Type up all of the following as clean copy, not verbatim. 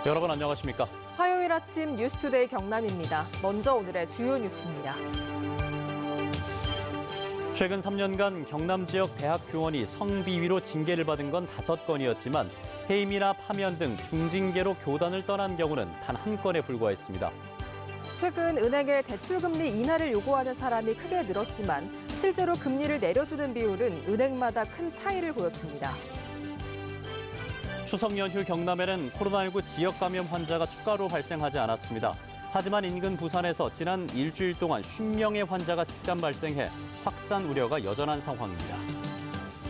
여러분 안녕하십니까? 화요일 아침 뉴스투데이 경남입니다. 먼저 오늘의 주요 뉴스입니다. 최근 3년간 경남 지역 대학 교원이 성비위로 징계를 받은 건 5건이었지만 해임이나 파면 등 중징계로 교단을 떠난 경우는 단 1건에 불과했습니다. 최근 은행에 대출금리 인하를 요구하는 사람이 크게 늘었지만 실제로 금리를 내려주는 비율은 은행마다 큰 차이를 보였습니다. 추석 연휴 경남에는 코로나19 지역 감염 환자가 추가로 발생하지 않았습니다. 하지만 인근 부산에서 지난 일주일 동안 50명의 환자가 집단 발생해 확산 우려가 여전한 상황입니다.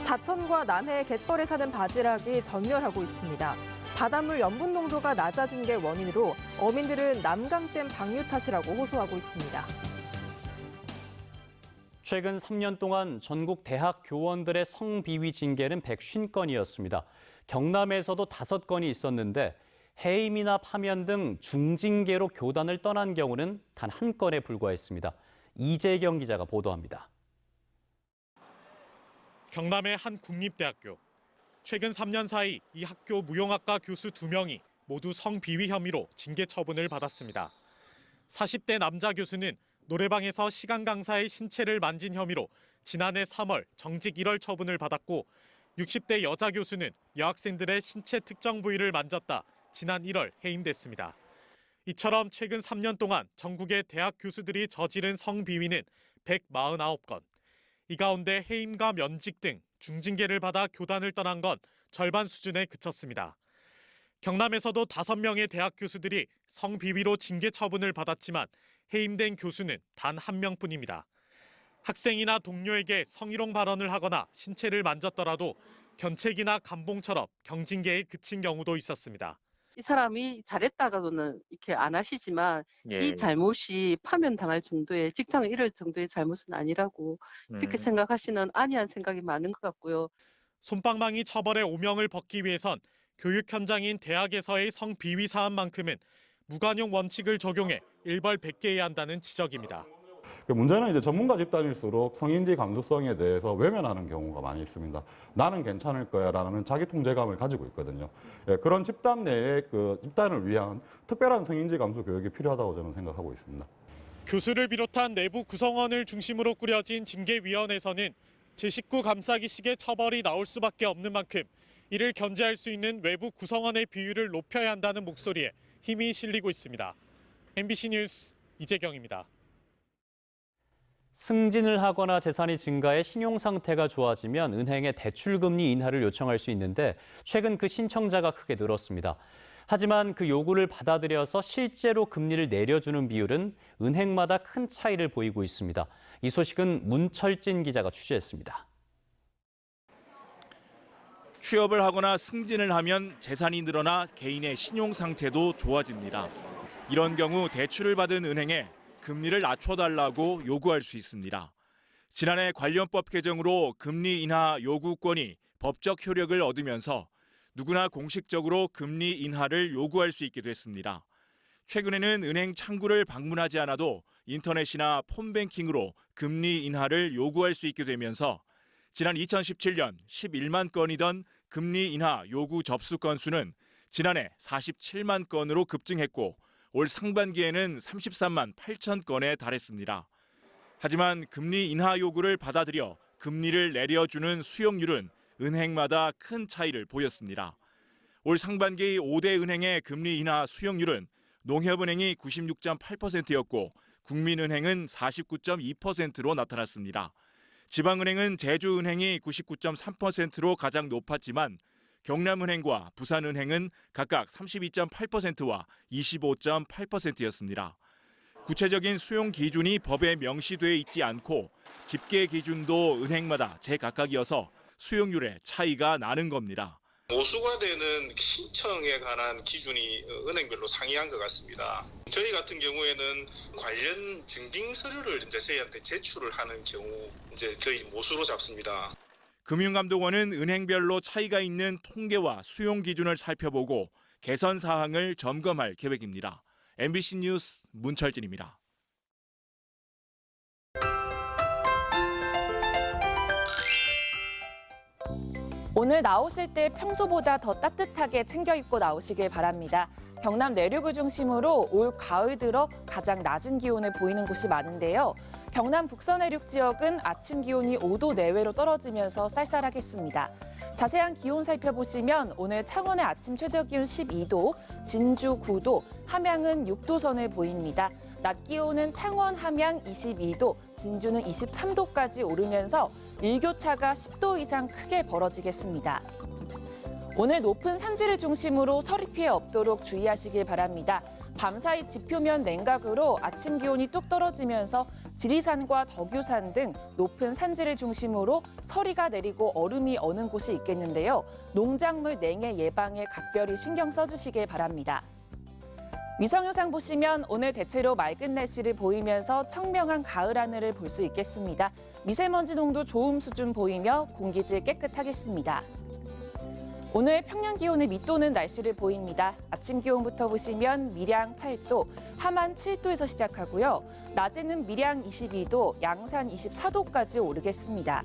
사천과 남해 갯벌에 사는 바지락이 전멸하고 있습니다. 바닷물 염분 농도가 낮아진 게 원인으로 어민들은 남강댐 방류 탓이라고 호소하고 있습니다. 최근 3년 동안 전국 대학 교원들의 성비위 징계는 150건이었습니다. 경남에서도 5건이 있었는데 해임이나 파면 등 중징계로 교단을 떠난 경우는 단 1건에 불과했습니다. 이재경 기자가 보도합니다. 경남의 한 국립대학교. 최근 3년 사이 이 학교 무용학과 교수 2명이 모두 성비위 혐의로 징계 처분을 받았습니다. 40대 남자 교수는 노래방에서 시간 강사의 신체를 만진 혐의로 지난해 3월 정직 1월 처분을 받았고 60대 여자 교수는 여학생들의 신체 특정 부위를 만졌다 지난 1월 해임됐습니다. 이처럼 최근 3년 동안 전국의 대학 교수들이 저지른 성비위는 149건. 이 가운데 해임과 면직 등 중징계를 받아 교단을 떠난 건 절반 수준에 그쳤습니다. 경남에서도 5명의 대학 교수들이 성비위로 징계 처분을 받았지만 해임된 교수는 단 1명뿐입니다. 학생이나 동료에게 성희롱 발언을 하거나 신체를 만졌더라도 견책이나 감봉처럼 경징계에 그친 경우도 있었습니다. 이 사람이 잘했다가는 이렇게 안 하시지만 이 잘못이 파면당할 정도의 직장을 잃을 정도의 잘못은 아니라고 그렇게 생각하시는 안이한 생각이 많은 것 같고요. 솜방망이 처벌의 오명을 벗기 위해선 교육 현장인 대학에서의 성비위 사안만큼은 무관용 원칙을 적용해 일벌 100개 해야 한다는 지적입니다. 문제는 이제 전문가 집단일수록 성인지 감수성에 대해서 외면하는 경우가 많이 있습니다. 나는 괜찮을 거야라는 자기 통제감을 가지고 있거든요. 그런 집단 내에 그 집단을 위한 특별한 성인지 감수 교육이 필요하다고 저는 생각하고 있습니다. 교수를 비롯한 내부 구성원을 중심으로 꾸려진 징계위원회에서는 제19 감싸기식의 처벌이 나올 수밖에 없는 만큼 이를 견제할 수 있는 외부 구성원의 비율을 높여야 한다는 목소리에 힘이 실리고 있습니다. MBC 뉴스 이재경입니다. 승진을 하거나 재산이 증가해 신용 상태가 좋아지면 은행에 대출금리 인하를 요청할 수 있는데 최근 그 신청자가 크게 늘었습니다. 하지만 그 요구를 받아들여서 실제로 금리를 내려주는 비율은 은행마다 큰 차이를 보이고 있습니다. 이 소식은 문철진 기자가 취재했습니다. 취업을 하거나 승진을 하면 재산이 늘어나 개인의 신용 상태도 좋아집니다. 이런 경우 대출을 받은 은행에 금리를 낮춰달라고 요구할 수 있습니다. 지난해 관련법 개정으로 금리 인하 요구권이 법적 효력을 얻으면서 누구나 공식적으로 금리 인하를 요구할 수 있게 됐습니다. 최근에는 은행 창구를 방문하지 않아도 인터넷이나 폰뱅킹으로 금리 인하를 요구할 수 있게 되면서 지난 2017년 11만 건이던 금리 인하 요구 접수 건수는 지난해 47만 건으로 급증했고 올 상반기에는 33만 8천 건에 달했습니다. 하지만 금리 인하 요구를 받아들여 금리를 내려주는 수용률은 은행마다 큰 차이를 보였습니다. 올 상반기 5대 은행의 금리 인하 수용률은 농협은행이 96.8%였고 국민은행은 49.2%로 나타났습니다. 지방은행은 제주은행이 99.3%로 가장 높았지만 경남은행과 부산은행은 각각 32.8%와 25.8%였습니다. 구체적인 수용 기준이 법에 명시돼 있지 않고 집계 기준도 은행마다 제각각이어서 수용률에 차이가 나는 겁니다. 모수가 되는 신청에 관한 기준이 은행별로 상이한 것 같습니다. 저희 같은 경우에는 관련 증빙 서류를 이제 저희한테 제출을 하는 경우 이제 거의 모수로 잡습니다. 금융감독원은 은행별로 차이가 있는 통계와 수용 기준을 살펴보고 개선 사항을 점검할 계획입니다. MBC 뉴스 문철진입니다. 오늘 나오실 때 평소보다 더 따뜻하게 챙겨 입고 나오시길 바랍니다. 경남 내륙을 중심으로 올 가을 들어 가장 낮은 기온을 보이는 곳이 많은데요. 경남 북서 내륙 지역은 아침 기온이 5도 내외로 떨어지면서 쌀쌀하겠습니다. 자세한 기온 살펴보시면 오늘 창원의 아침 최저 기온 12도, 진주 9도, 함양은 6도 선을 보입니다. 낮 기온은 창원, 함양 22도, 진주는 23도까지 오르면서 일교차가 10도 이상 크게 벌어지겠습니다. 오늘 높은 산지를 중심으로 서리 피해 없도록 주의하시길 바랍니다. 밤사이 지표면 냉각으로 아침 기온이 뚝 떨어지면서 지리산과 덕유산 등 높은 산지를 중심으로 서리가 내리고 얼음이 어는 곳이 있겠는데요. 농작물 냉해 예방에 각별히 신경 써주시길 바랍니다. 위성영상 보시면 오늘 대체로 맑은 날씨를 보이면서 청명한 가을 하늘을 볼 수 있겠습니다. 미세먼지 농도 좋음 수준 보이며 공기질 깨끗하겠습니다. 오늘 평년 기온을 밑도는 날씨를 보입니다. 아침 기온부터 보시면 밀양 8도, 함안 7도에서 시작하고요. 낮에는 밀양 22도, 양산 24도까지 오르겠습니다.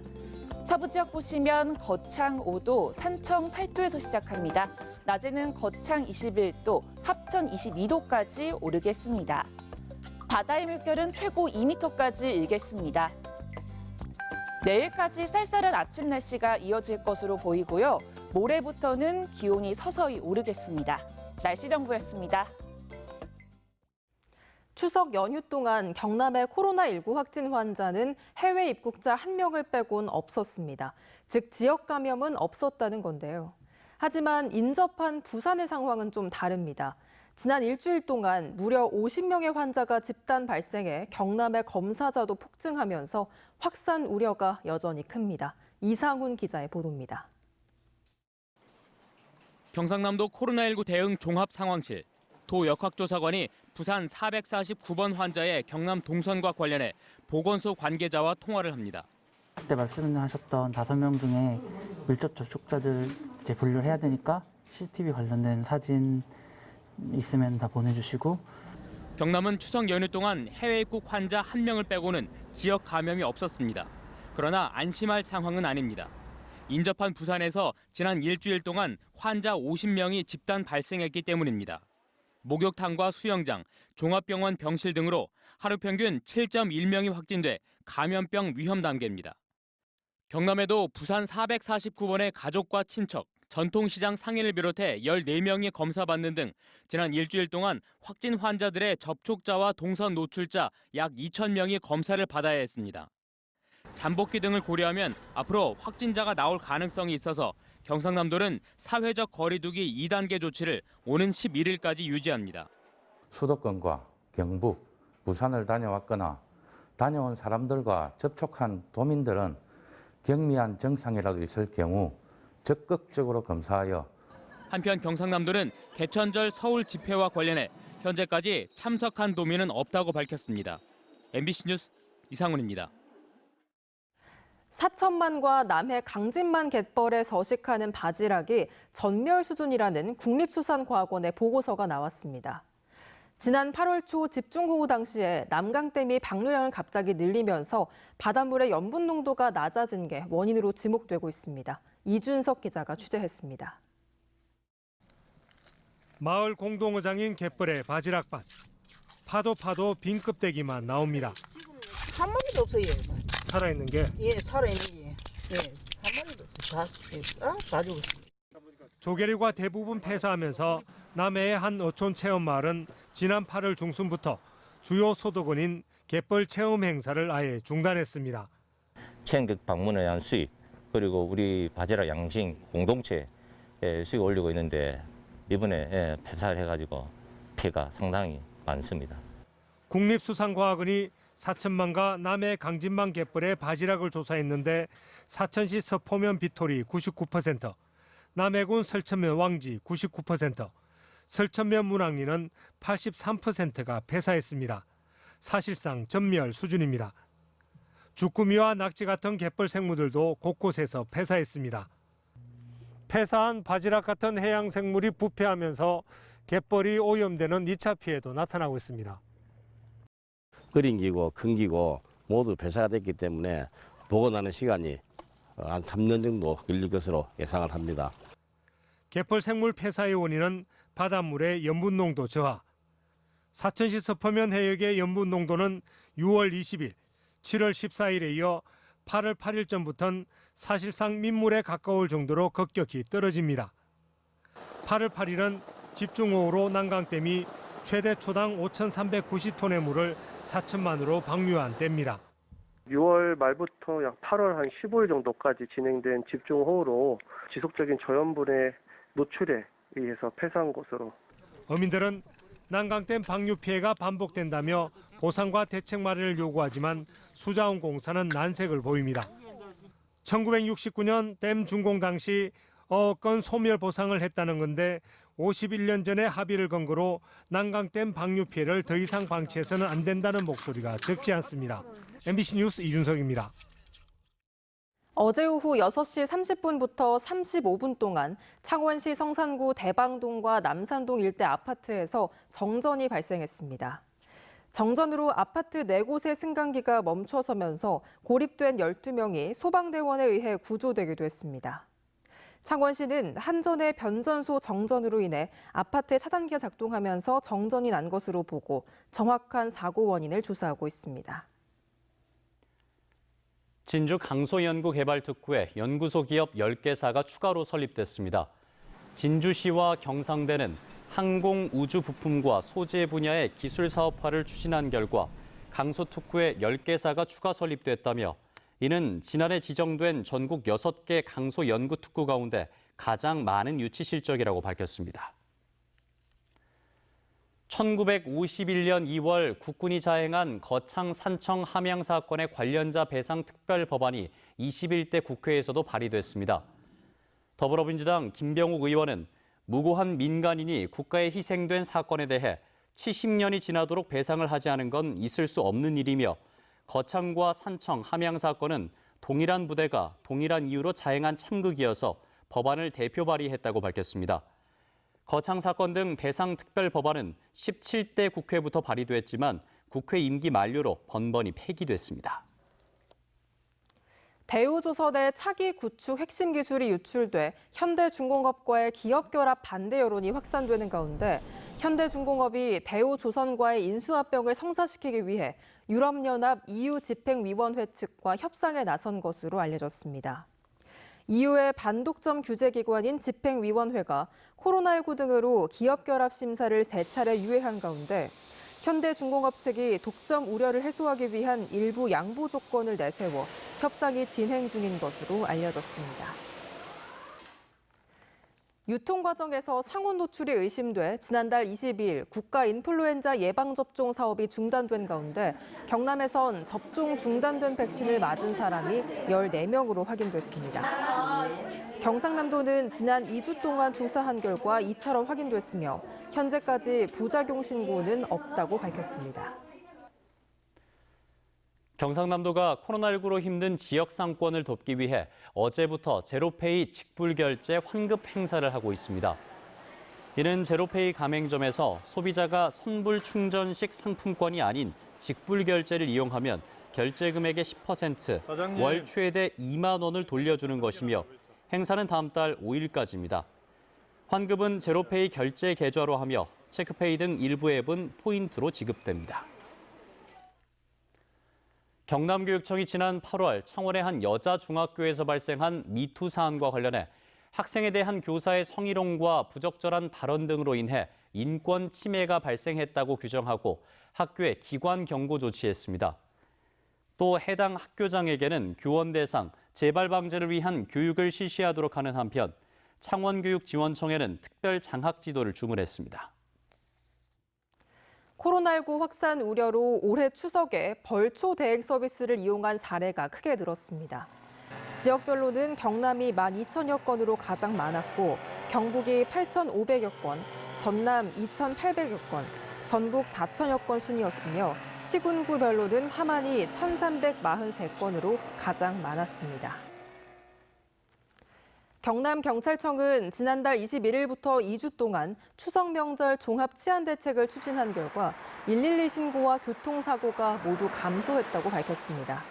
서부 지역 보시면 거창 5도, 산청 8도에서 시작합니다. 낮에는 거창 21도, 합천 22도까지 오르겠습니다. 바다의 물결은 최고 2m까지 일겠습니다. 내일까지 쌀쌀한 아침 날씨가 이어질 것으로 보이고요. 모레부터는 기온이 서서히 오르겠습니다. 날씨 정보였습니다. 추석 연휴 동안 경남의 코로나19 확진 환자는 해외 입국자 1명을 빼곤 없었습니다. 즉 지역 감염은 없었다는 건데요. 하지만 인접한 부산의 상황은 좀 다릅니다. 지난 일주일 동안 무려 50명의 환자가 집단 발생해 경남의 검사자도 폭증하면서 확산 우려가 여전히 큽니다. 이상훈 기자의 보도입니다. 경상남도 코로나19 대응 종합상황실, 도 역학조사관이 부산 449번 환자의 경남 동선과 관련해 보건소 관계자와 통화를 합니다. 그때 말씀하셨던 5명 중에 밀접 접촉자들 이제 분류를 해야 되니까 CCTV 관련된 사진 있으면 다 보내주시고. 경남은 추석 연휴 동안 해외 입국 환자 1명을 빼고는 지역 감염이 없었습니다. 그러나 안심할 상황은 아닙니다. 인접한 부산에서 지난 일주일 동안 환자 50명이 집단 발생했기 때문입니다. 목욕탕과 수영장, 종합병원 병실 등으로 하루 평균 7.1명이 확진돼 감염병 위험 단계입니다. 경남에도 부산 449번의 가족과 친척, 전통시장 상인을 비롯해 14명이 검사받는 등 지난 일주일 동안 확진 환자들의 접촉자와 동선 노출자 약 2,000명이 검사를 받아야 했습니다. 잠복기 등을 고려하면 앞으로 확진자가 나올 가능성이 있어서 경상남도는 사회적 거리두기 2단계 조치를 오는 11일까지 유지합니다. 수도권과 경북, 부산을 다녀왔거나 다녀온 사람들과 접촉한 도민들은 경미한 증상이라도 있을 경우 적극적으로 검사하여. 한편 경상남도는 개천절 서울 집회와 관련해 현재까지 참석한 도민은 없다고 밝혔습니다. MBC 뉴스 이상훈입니다. 사천만과 남해 강진만 갯벌에 서식하는 바지락이 전멸 수준이라는 국립수산과학원의 보고서가 나왔습니다. 지난 8월 초 집중호우 당시에 남강댐이 방류량을 갑자기 늘리면서 바닷물의 염분 농도가 낮아진 게 원인으로 지목되고 있습니다. 이준석 기자가 취재했습니다. 마을 공동어장인 갯벌의 바지락밭. 파도 빈껍데기만 나옵니다. 한 마리도 없어요. 살아있는 게? 예, 살아있는 게. 예, 한 마리도 다 죽었어요. 조개류가 대부분 폐사하면서 남해의 한 어촌 체험마을은 지난 8월 중순부터 주요 소득원인 갯벌 체험 행사를 아예 중단했습니다. 체험객 방문에 대한 수익, 그리고 우리 바지락 양식 공동체 수익을 올리고 있는데 이번에 폐사를 해가지고 피해가 상당히 많습니다. 국립수산과학원이 사천만과 남해 강진만 갯벌의 바지락을 조사했는데 사천시 서포면 비토리 99%, 남해군 설천면 왕지 99%, 설천면 문학리는 83%가 폐사했습니다. 사실상 전멸 수준입니다. 주꾸미와 낙지 같은 갯벌 생물들도 곳곳에서 폐사했습니다. 폐사한 바지락 같은 해양 생물이 부패하면서 갯벌이 오염되는 2차 피해도 나타나고 있습니다. 어린 기고 큰 기고 모두 폐사가 됐기 때문에 복원하는 시간이 한 3년 정도 걸릴 것으로 예상을 합니다. 갯벌 생물 폐사의 원인은 바닷물의 염분 농도 저하. 사천시 서포면 해역의 염분 농도는 6월 20일, 7월 14일에 이어 8월 8일 전부터는 사실상 민물에 가까울 정도로 급격히 떨어집니다. 8월 8일은 집중호우로 난강댐이 최대 초당 5,390톤의 물을 사천만으로 방류한 때입니다. 6월 말부터 약 8월 한 15일 정도까지 진행된 집중호우로 지속적인 저염분의 노출에 의해서 폐사한 것으로. 어민들은 난강댐 방류 피해가 반복된다며 보상과 대책 마련을 요구하지만 수자원공사는 난색을 보입니다. 1969년 댐 준공 당시 어억 건 소멸 보상을 했다는 건데 51년 전의 합의를 근거로 난강댐 방류 피해를 더 이상 방치해서는 안 된다는 목소리가 적지 않습니다. MBC 뉴스 이준석입니다. 어제 오후 6시 30분부터 35분 동안 창원시 성산구 대방동과 남산동 일대 아파트에서 정전이 발생했습니다. 정전으로 아파트 4곳의 승강기가 멈춰서면서 고립된 12명이 소방대원에 의해 구조되기도 했습니다. 창원시는 한전의 변전소 정전으로 인해 아파트 차단기가 작동하면서 정전이 난 것으로 보고 정확한 사고 원인을 조사하고 있습니다. 진주 강소연구개발특구에 연구소 기업 10개사가 추가로 설립됐습니다. 진주시와 경상대는 항공 우주 부품과 소재 분야의 기술 사업화를 추진한 결과 강소특구에 10개사가 추가 설립됐다며 이는 지난해 지정된 전국 6개 강소 연구특구 가운데 가장 많은 유치 실적이라고 밝혔습니다. 1951년 2월 국군이 자행한 거창 산청 함양 사건의 관련자 배상 특별 법안이 21대 국회에서도 발의됐습니다. 더불어민주당 김병욱 의원은 무고한 민간인이 국가에 희생된 사건에 대해 70년이 지나도록 배상을 하지 않은 건 있을 수 없는 일이며 거창과 산청, 함양 사건은 동일한 부대가 동일한 이유로 자행한 참극이어서 법안을 대표 발의했다고 밝혔습니다. 거창 사건 등 배상 특별 법안은 17대 국회부터 발의됐지만 국회 임기 만료로 번번이 폐기됐습니다. 대우조선의 차기 구축 핵심 기술이 유출돼 현대중공업과의 기업 결합 반대 여론이 확산되는 가운데 현대중공업이 대우조선과의 인수합병을 성사시키기 위해 유럽연합 EU 집행위원회 측과 협상에 나선 것으로 알려졌습니다. EU의 반독점 규제기관인 집행위원회가 코로나19 등으로 기업 결합 심사를 3차례 유예한 가운데 현대중공업 측이 독점 우려를 해소하기 위한 일부 양보 조건을 내세워 협상이 진행 중인 것으로 알려졌습니다. 유통 과정에서 상온 노출이 의심돼 지난달 22일 국가 인플루엔자 예방접종 사업이 중단된 가운데 경남에선 접종 중단된 백신을 맞은 사람이 14명으로 확인됐습니다. 경상남도는 지난 2주 동안 조사한 결과 이처럼 확인됐으며 현재까지 부작용 신고는 없다고 밝혔습니다. 경상남도가 코로나19로 힘든 지역 상권을 돕기 위해 어제부터 제로페이 직불결제 환급 행사를 하고 있습니다. 이는 제로페이 가맹점에서 소비자가 선불 충전식 상품권이 아닌 직불결제를 이용하면 결제 금액의 10%, 월 최대 2만 원을 돌려주는 것이며 행사는 다음 달 5일까지입니다. 환급은 제로페이 결제 계좌로 하며 체크페이 등 일부 앱은 포인트로 지급됩니다. 경남교육청이 지난 8월 창원의 한 여자 중학교에서 발생한 미투 사안과 관련해 학생에 대한 교사의 성희롱과 부적절한 발언 등으로 인해 인권 침해가 발생했다고 규정하고 학교에 기관 경고 조치했습니다. 또 해당 학교장에게는 교원 대상, 재발 방지를 위한 교육을 실시하도록 하는 한편 창원교육지원청에는 특별 장학 지도를 주문했습니다. 코로나19 확산 우려로 올해 추석에 벌초 대행 서비스를 이용한 사례가 크게 늘었습니다. 지역별로는 경남이 12,000여 건으로 가장 많았고 경북이 8,500여 건, 전남 2,800여 건, 전북 4,000여 건 순이었으며 시군구별로는 함안이 1,343건으로 가장 많았습니다. 경남경찰청은 지난달 21일부터 2주 동안 추석 명절 종합 치안 대책을 추진한 결과 112 신고와 교통사고가 모두 감소했다고 밝혔습니다.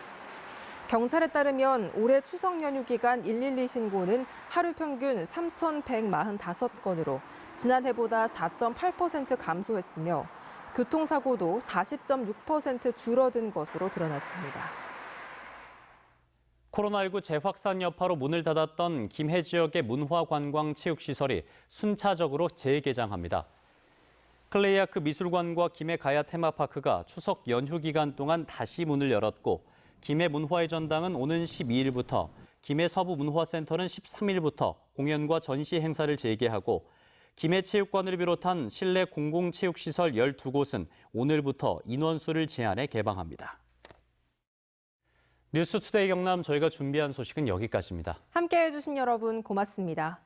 경찰에 따르면 올해 추석 연휴 기간 112 신고는 하루 평균 3,145건으로 지난해보다 4.8% 감소했으며 교통사고도 40.6% 줄어든 것으로 드러났습니다. 코로나19 재확산 여파로 문을 닫았던 김해 지역의 문화관광체육시설이 순차적으로 재개장합니다. 클레이아크 미술관과 김해 가야 테마파크가 추석 연휴 기간 동안 다시 문을 열었고 김해 문화의 전당은 오는 12일부터, 김해 서부문화센터는 13일부터 공연과 전시 행사를 재개하고 김해 체육관을 비롯한 실내 공공체육시설 12곳은 오늘부터 인원수를 제한해 개방합니다. 뉴스투데이 경남 저희가 준비한 소식은 여기까지입니다. 함께해 주신 여러분 고맙습니다.